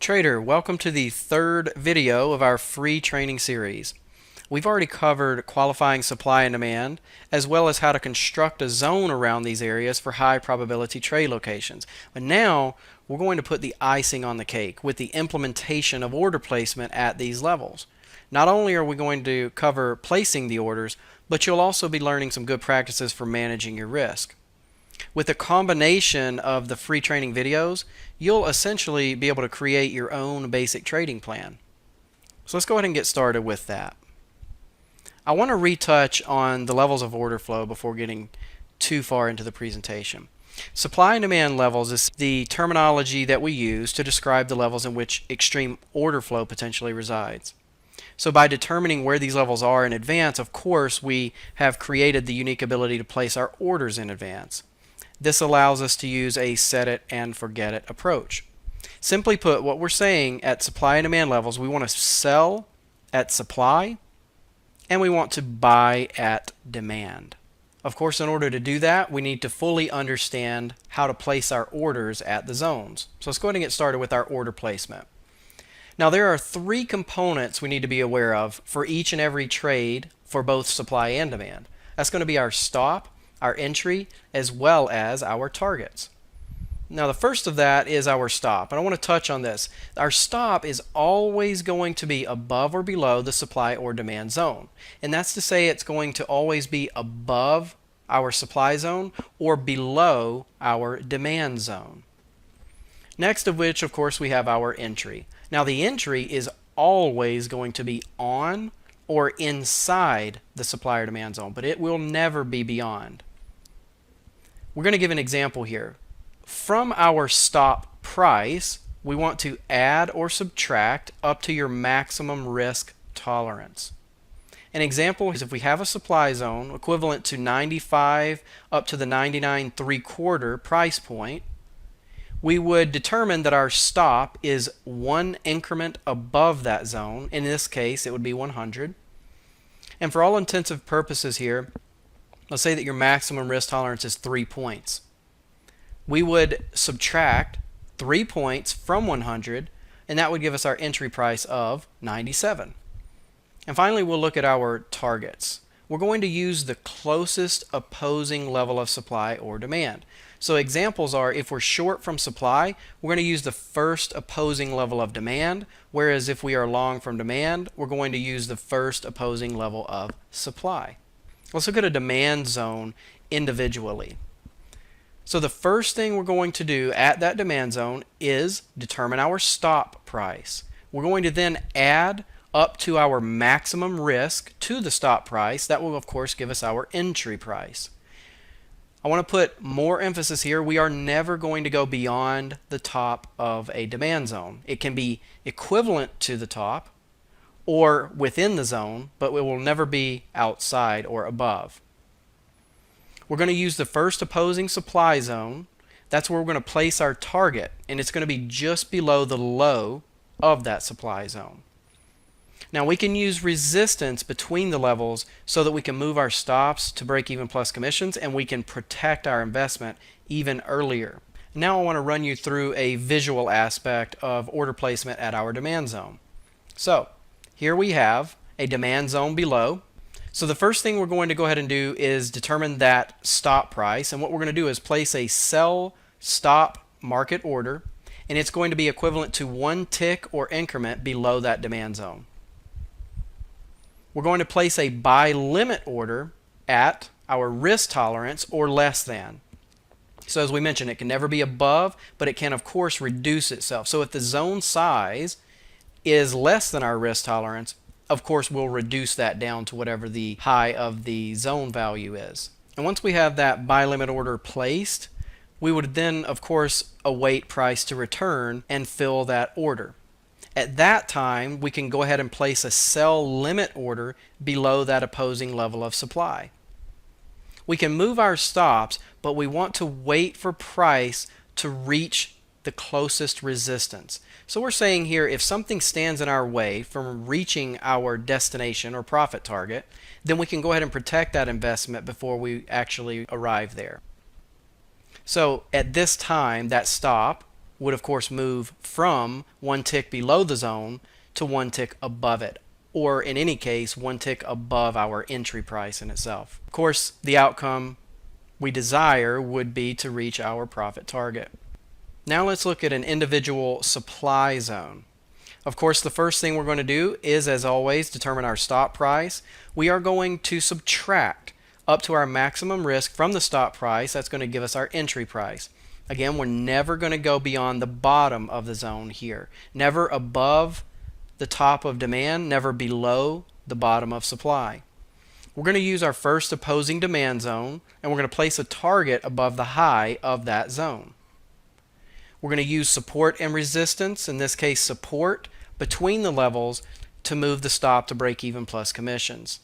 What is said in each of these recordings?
Trader, welcome to the third video of our free training series. We've already covered qualifying supply and demand, as well as how to construct a zone around these areas for high probability trade locations. But now we're going to put the icing on the cake with the implementation of order placement at these levels. Not only are we going to cover placing the orders, but you'll also be learning some good practices for managing your risk. With a combination of the free training videos, you'll essentially be able to create your own basic trading plan. So let's go ahead and get started with that. I want to retouch on the levels of order flow before getting too far into the presentation. Supply and demand levels is the terminology that we use to describe the levels in which extreme order flow potentially resides. So by determining where these levels are in advance, of course, we have created the unique ability to place our orders in advance. This allows us to use a set it and forget it approach. Simply put, what we're saying at supply and demand levels, we want to sell at supply and we want to buy at demand. Of course, in order to do that, we need to fully understand how to place our orders at the zones. So let's go ahead and get started with our order placement. Now, there are three components we need to be aware of for each and every trade for both supply and demand. That's going to be our stop, our entry, as well as our targets. Now, the first of that is our stop, and I want to touch on this. Our stop is always going to be above or below the supply or demand zone, and that's to say it's going to always be above our supply zone or below our demand zone. Next of which, of course, we have our entry. Now, the entry is always going to be on or inside the supply or demand zone, but it will never be beyond. We're going to give an example here. From our stop price, we want to add or subtract up to your maximum risk tolerance. An example is if we have a supply zone equivalent to 95 up to the 99.75 price point, we would determine that our stop is one increment above that zone. In this case, it would be 100. And for all intensive purposes here, let's say that your maximum risk tolerance is 3 points. We would subtract 3 points from 100, and that would give us our entry price of 97. And finally, we'll look at our targets. We're going to use the closest opposing level of supply or demand. So examples are, if we're short from supply, we're going to use the first opposing level of demand, whereas if we are long from demand, we're going to use the first opposing level of supply. Let's look at a demand zone individually. So the first thing we're going to do at that demand zone is determine our stop price. We're going to then add up to our maximum risk to the stop price. That will, of course, give us our entry price. I want to put more emphasis here. We are never going to go beyond the top of a demand zone. It can be equivalent to the top or within the zone, but it will never be outside or above. We're going to use the first opposing supply zone. That's where we're going to place our target, and it's going to be just below the low of that supply zone. Now, we can use resistance between the levels so that we can move our stops to break even plus commissions, and we can protect our investment even earlier. Now I want to run you through a visual aspect of order placement at our demand zone. So here we have a demand zone below. So the first thing we're going to go ahead and do is determine that stop price, and what we're going to do is place a sell stop market order, and it's going to be equivalent to one tick or increment below that demand zone. We're going to place a buy limit order at our risk tolerance or less than. So as we mentioned, it can never be above, but it can of course reduce itself. So if the zone size is less than our risk tolerance, of course we'll reduce that down to whatever the high of the zone value is. And once we have that buy limit order placed, we would then of course await price to return and fill that order. At that time, we can go ahead and place a sell limit order below that opposing level of supply. We can move our stops, but we want to wait for price to reach the closest resistance. So we're saying here, if something stands in our way from reaching our destination or profit target, then we can go ahead and protect that investment before we actually arrive there. So at this time, that stop would of course move from one tick below the zone to one tick above it, or in any case, one tick above our entry price in itself. Of course, the outcome we desire would be to reach our profit target. Now let's look at an individual supply zone. Of course, the first thing we're going to do is, as always, determine our stop price. We are going to subtract up to our maximum risk from the stop price. That's going to give us our entry price. Again, we're never going to go beyond the bottom of the zone here. Never above the top of demand, never below the bottom of supply. We're going to use our first opposing demand zone, and we're going to place a target above the high of that zone. We're going to use support and resistance, in this case support, between the levels to move the stop to break even plus commissions.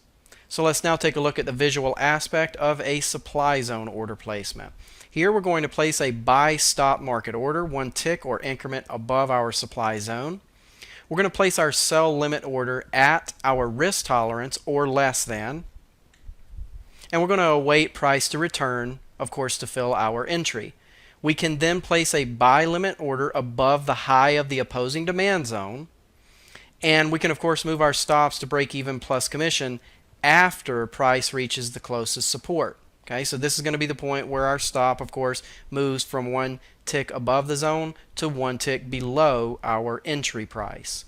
So let's now take a look at the visual aspect of a supply zone order placement. Here we're going to place a buy stop market order, one tick or increment above our supply zone. We're going to place our sell limit order at our risk tolerance or less than. And we're going to await price to return, of course, to fill our entry. We can then place a buy limit order above the high of the opposing demand zone. And we can, of course, move our stops to break even plus commission after price reaches the closest support. Okay, so this is going to be the point where our stop, of course, moves from one tick above the zone to one tick below our entry price.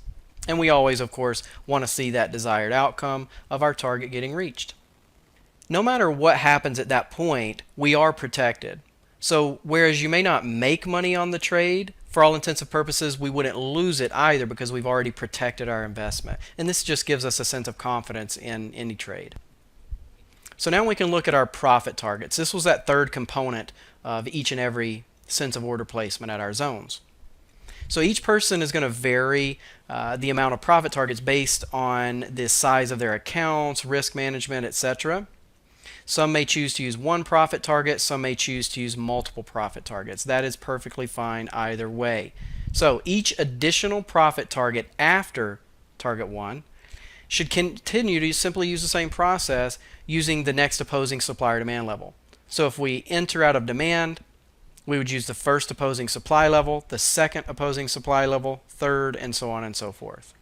And we always, of course, want to see that desired outcome of our target getting reached. No matter what happens at that point, we are protected. So whereas you may not make money on the trade, for all intents and purposes, we wouldn't lose it either because we've already protected our investment. And this just gives us a sense of confidence in any trade. So now we can look at our profit targets. This was that third component of each and every sense of order placement at our zones. So each person is going to vary the amount of profit targets based on the size of their accounts, risk management, etc. Some may choose to use one profit target, some may choose to use multiple profit targets. That is perfectly fine either way. So each additional profit target after target 1 should continue to simply use the same process using the next opposing supply or demand level. So if we enter out of demand, we would use the first opposing supply level, the second opposing supply level, third, and so on and so forth.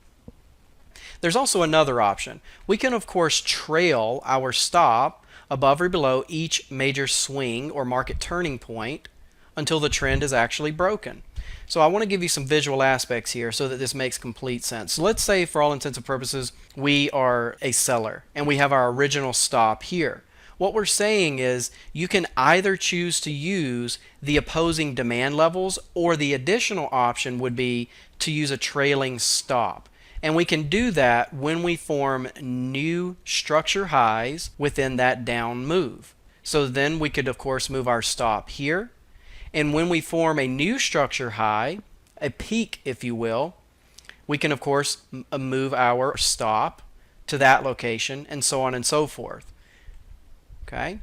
There's also another option. We can, of course, trail our stop above or below each major swing or market turning point until the trend is actually broken. So I want to give you some visual aspects here so that this makes complete sense. So let's say, for all intents and purposes, we are a seller and we have our original stop here. What we're saying is you can either choose to use the opposing demand levels, or the additional option would be to use a trailing stop. And we can do that when we form new structure highs within that down move. So then we could, of course, move our stop here. And when we form a new structure high, a peak if you will, we can, of course, move our stop to that location, and so on and so forth. Okay.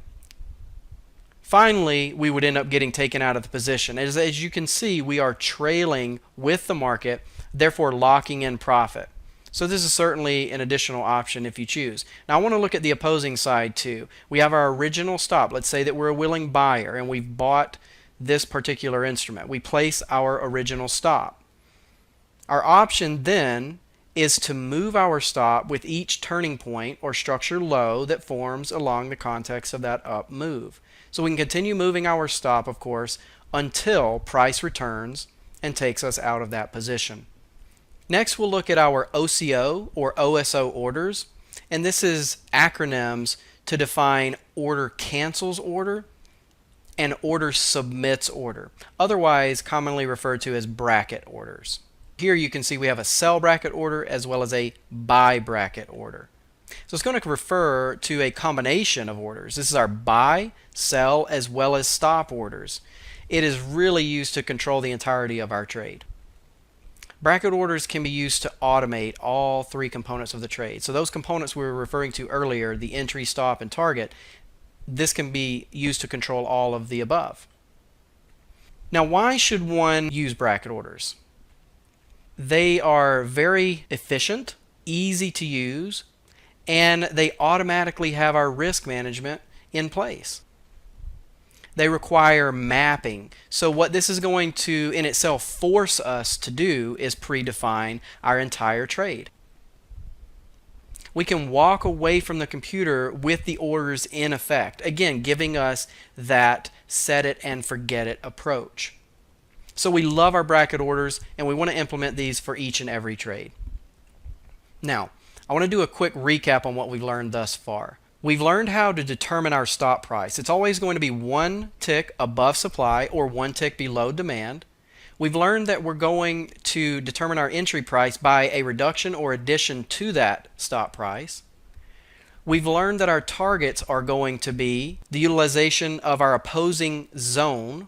Finally, we would end up getting taken out of the position. As you can see, we are trailing with the market, therefore locking in profit. So this is certainly an additional option if you choose. Now I want to look at the opposing side too. We have our original stop. Let's say that we're a willing buyer and we've bought this particular instrument. We place our original stop. Our option then is to move our stop with each turning point or structure low that forms along the context of that up move. So we can continue moving our stop, of course, until price returns and takes us out of that position. Next, we'll look at our OCO or OSO orders, and this is acronyms to define order cancels order and order submits order, otherwise commonly referred to as bracket orders. Here you can see we have a sell bracket order as well as a buy bracket order. So it's going to refer to a combination of orders. This is our buy, sell, as well as stop orders. It is really used to control the entirety of our trade. Bracket orders can be used to automate all three components of the trade. So those components we were referring to earlier, the entry, stop, and target, this can be used to control all of the above. Now, why should one use bracket orders? They are very efficient, easy to use, and they automatically have our risk management in place. They require mapping. So what this is going to in itself force us to do is predefine our entire trade. We can walk away from the computer with the orders in effect, again giving us that set it and forget it approach. So we love our bracket orders, and we want to implement these for each and every trade. Now, I want to do a quick recap on what we've learned thus far. We've learned how to determine our stop price. It's always going to be one tick above supply or one tick below demand. We've learned that we're going to determine our entry price by a reduction or addition to that stop price. We've learned that our targets are going to be the utilization of our opposing zone,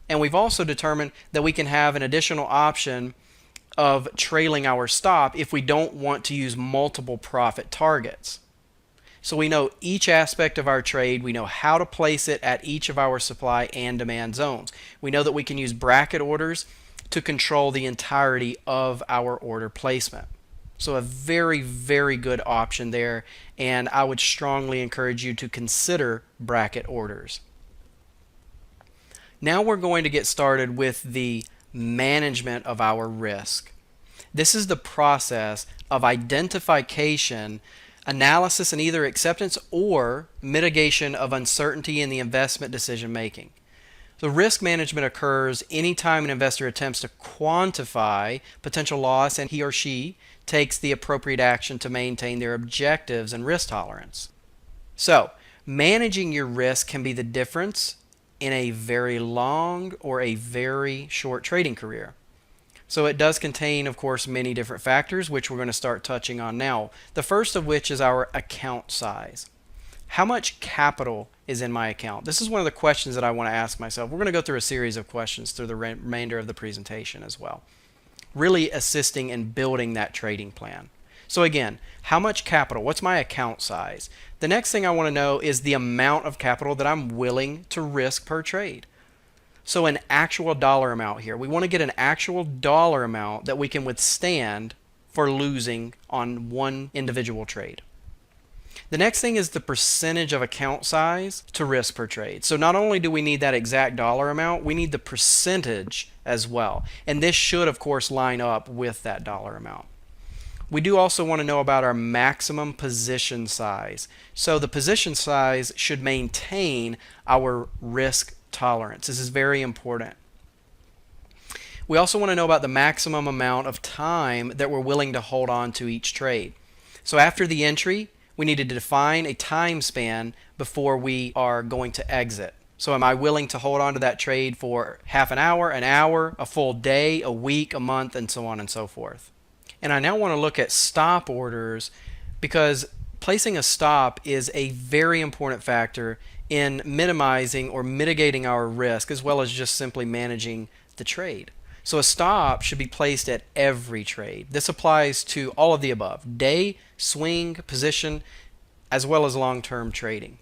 and we've also determined that we can have an additional option of trailing our stop if we don't want to use multiple profit targets. So we know each aspect of our trade. We know how to place it at each of our supply and demand zones. We know that we can use bracket orders to control the entirety of our order placement. So a very, very good option there, and I would strongly encourage you to consider bracket orders. Now we're going to get started with the management of our risk. This is the process of identification, analysis, and either acceptance or mitigation of uncertainty in the investment decision making. The risk management occurs anytime an investor attempts to quantify potential loss and he or she takes the appropriate action to maintain their objectives and risk tolerance. So, managing your risk can be the difference in a very long or a very short trading career. So it does contain, of course, many different factors, which we're going to start touching on now. The first of which is our account size. How much capital is in my account? This is one of the questions that I want to ask myself. We're going to go through a series of questions through the remainder of the presentation as well, really assisting in building that trading plan. So again, how much capital? What's my account size? The next thing I want to know is the amount of capital that I'm willing to risk per trade. So an actual dollar amount here. We want to get an actual dollar amount that we can withstand for losing on one individual trade. The next thing is the percentage of account size to risk per trade. So not only do we need that exact dollar amount, we need the percentage as well. And this should, of course, line up with that dollar amount. We do also want to know about our maximum position size. So the position size should maintain our risk tolerance. This is very important. We also want to know about the maximum amount of time that we're willing to hold on to each trade. So after the entry, we need to define a time span before we are going to exit. So am I willing to hold on to that trade for half an hour, a full day, a week, a month, and so on and so forth. And I now want to look at stop orders, because placing a stop is a very important factor in minimizing or mitigating our risk, as well as just simply managing the trade. So a stop should be placed at every trade. This applies to all of the above: day, swing, position, as well as long-term trading.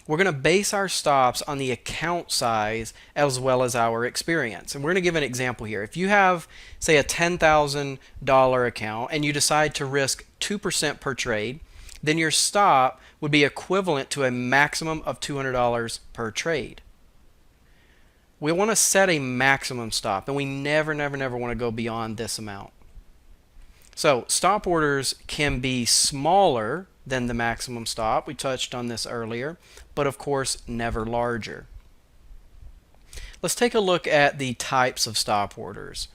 We're going to base our stops on the account size as well as our experience. And we're going to give an example here. If you have, say, a $10,000 account and you decide to risk 2% per trade, then your stop would be equivalent to a maximum of $200 per trade. We want to set a maximum stop, and we never want to go beyond this amount. So stop orders can be smaller than the maximum stop. We touched on this earlier, but of course never larger. Let's take a look at the types of stop orders.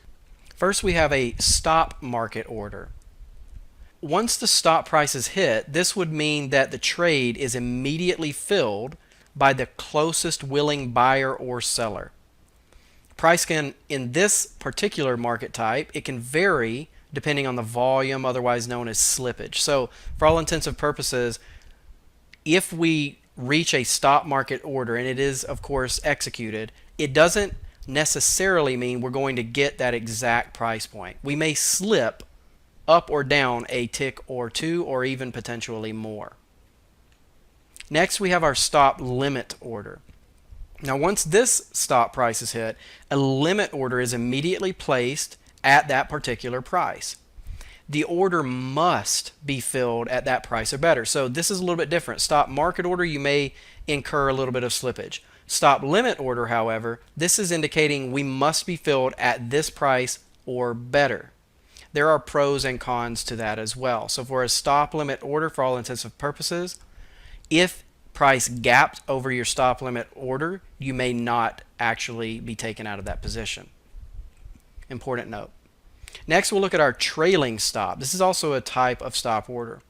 First, we have a stop market order. Once the stop price is hit, this would mean that the trade is immediately filled by the closest willing buyer or seller. Price can, in this particular market type, it can vary depending on the volume, otherwise known as slippage. So for all intents and purposes, if we reach a stop market order and it is of course executed, it doesn't necessarily mean we're going to get that exact price point. We may slip up or down a tick or two, or even potentially more. Next, we have our stop limit order. Now once this stop price is hit, a limit order is immediately placed at that particular price. The order must be filled at that price or better. So this is a little bit different. Stop market order, you may incur a little bit of slippage. Stop limit order, however, this is indicating we must be filled at this price or better. There are pros and cons to that as well. So for a stop limit order, for all intents and purposes, if price gapped over your stop limit order, you may not actually be taken out of that position. Important note. Next, we'll look at our trailing stop. This is also a type of stop order.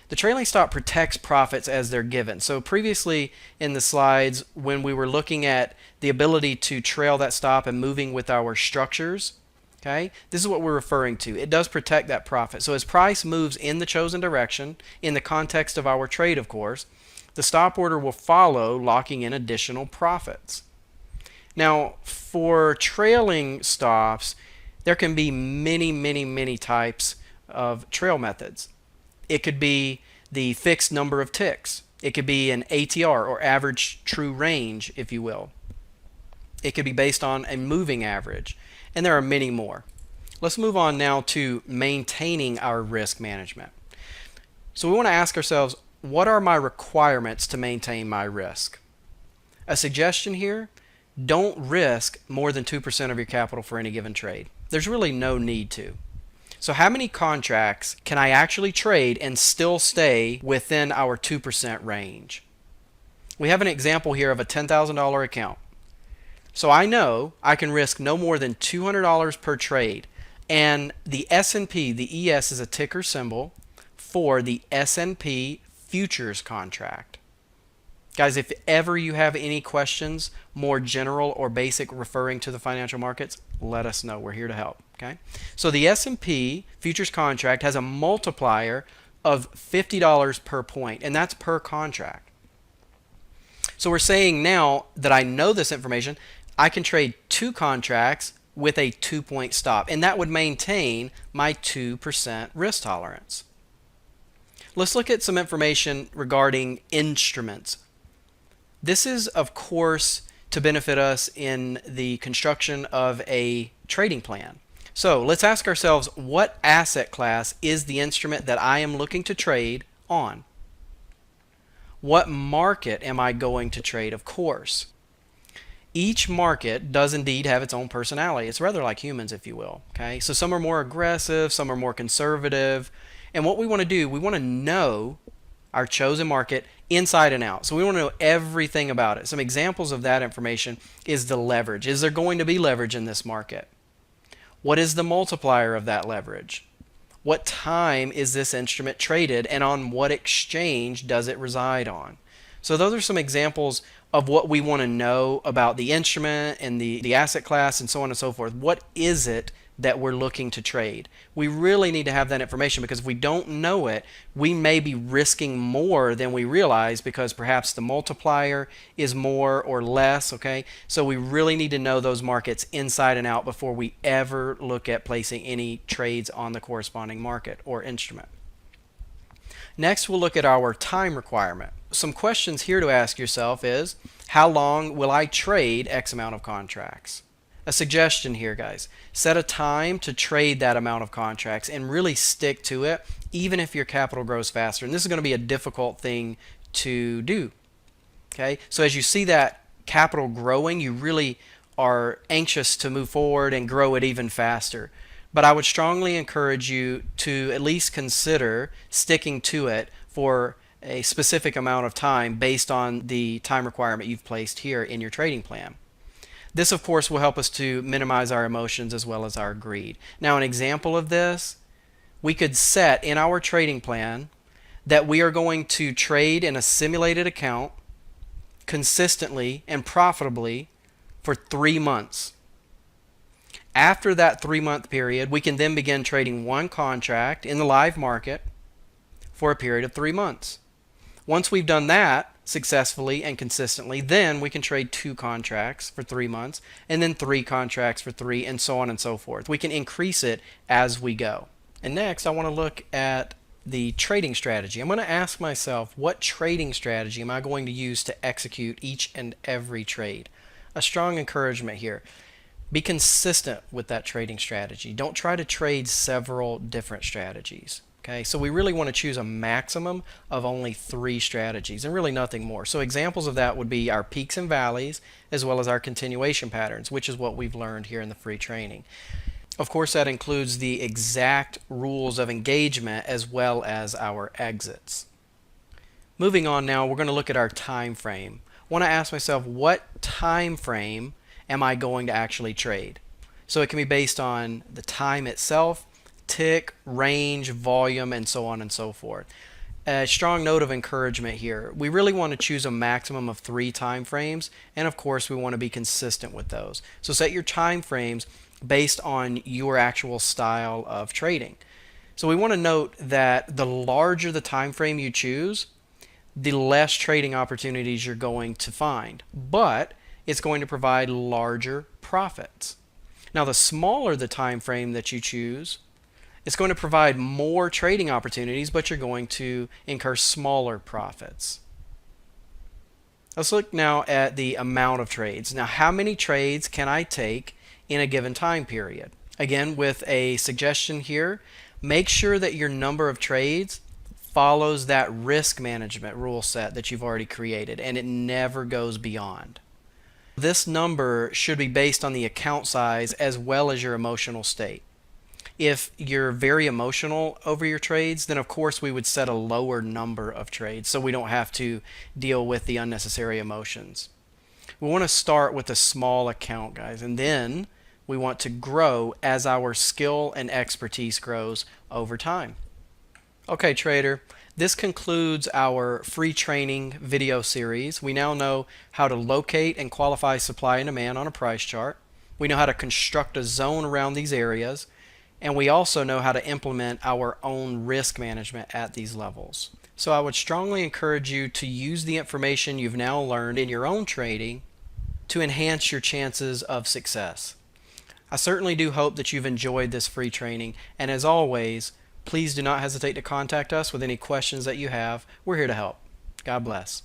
The trailing stop protects profits as they're given. So previously in the slides, when we were looking at the ability to trail that stop and moving with our structures, okay, this is what we're referring to. It does protect that profit. So as price moves in the chosen direction, in the context of our trade, of course, the stop order will follow, locking in additional profits. Now, for trailing stops, there can be many types of trail methods. It could be the fixed number of ticks. It could be an ATR, or average true range, if you will. It could be based on a moving average. And there are many more. Let's move on now to maintaining our risk management. So we want to ask ourselves, what are my requirements to maintain my risk? A suggestion here, don't risk more than 2% of your capital for any given trade. There's really no need to. So how many contracts can I actually trade and still stay within our 2% range? We have an example here of a $10,000 account. So I know I can risk no more than $200 per trade. And the S&P, the ES is a ticker symbol for the S&P futures contract. Guys, if ever you have any questions, more general or basic referring to the financial markets, let us know. We're here to help. Okay? So the S&P futures contract has a multiplier of $50 per point, and that's per contract. So we're saying now that I know this information, I can trade 2 contracts with a 2-point stop, and that would maintain my 2% risk tolerance. Let's look at some information regarding instruments. This is, of course, to benefit us in the construction of a trading plan. So let's ask ourselves, what asset class is the instrument that I am looking to trade on? What market am I going to trade? Of course. Each market does indeed have its own personality. It's rather like humans, if you will. Okay? So some are more aggressive, some are more conservative. And what we want to do, we want to know our chosen market inside and out. So we want to know everything about it. Some examples of that information is the leverage. Is there going to be leverage in this market? What is the multiplier of that leverage? What time is this instrument traded, and on what exchange does it reside on? So those are some examples of what we want to know about the instrument and the asset class and so on and so forth. What is it that we're looking to trade? We really need to have that information, because if we don't know it, we may be risking more than we realize, because perhaps the multiplier is more or less. Okay, so we really need to know those markets inside and out before we ever look at placing any trades on the corresponding market or instrument. Next, we'll look at our time requirement. Some questions here to ask yourself is, how long will I trade X amount of contracts? A suggestion here, guys, set a time to trade that amount of contracts and really stick to it, even if your capital grows faster. And this is going to be a difficult thing to do. Okay, so as you see that capital growing, you really are anxious to move forward and grow it even faster. But I would strongly encourage you to at least consider sticking to it for a specific amount of time based on the time requirement you've placed here in your trading plan. This, of course, will help us to minimize our emotions as well as our greed. Now, an example of this, we could set in our trading plan that we are going to trade in a simulated account consistently and profitably for 3 months. After that 3-month period, we can then begin trading 1 contract in the live market for a period of 3 months. Once we've done that successfully and consistently, then we can trade 2 contracts for 3 months, and then 3 contracts for 3, and so on and so forth. We can increase it as we go. And next, I want to look at the trading strategy. I'm going to ask myself, what trading strategy am I going to use to execute each and every trade? A strong encouragement here. Be consistent with that trading strategy. Don't try to trade several different strategies. Okay, so we really want to choose a maximum of only 3 strategies and really nothing more. So examples of that would be our peaks and valleys as well as our continuation patterns, which is what we've learned here in the free training. Of course, that includes the exact rules of engagement as well as our exits. Moving on now, we're going to look at our time frame. I want to ask myself, what time frame am I going to actually trade? So it can be based on the time itself, tick, range, volume, and so on and so forth. A strong note of encouragement here. We really want to choose a maximum of 3 time frames, and of course we want to be consistent with those. So set your time frames based on your actual style of trading. So we want to note that the larger the time frame you choose, the less trading opportunities you're going to find, but it's going to provide larger profits. Now, the smaller the time frame that you choose, it's going to provide more trading opportunities, but you're going to incur smaller profits. Let's look now at the amount of trades. Now, how many trades can I take in a given time period? Again, with a suggestion here, make sure that your number of trades follows that risk management rule set that you've already created, and it never goes beyond. This number should be based on the account size as well as your emotional state. If you're very emotional over your trades, then of course we would set a lower number of trades so we don't have to deal with the unnecessary emotions. We want to start with a small account, guys, and then we want to grow as our skill and expertise grows over time. Okay, trader, this concludes our free training video series. We now know how to locate and qualify supply and demand on a price chart. We know how to construct a zone around these areas, and we also know how to implement our own risk management at these levels. So I would strongly encourage you to use the information you've now learned in your own trading to enhance your chances of success. I certainly do hope that you've enjoyed this free training, and as always, please do not hesitate to contact us with any questions that you have. We're here to help. God bless.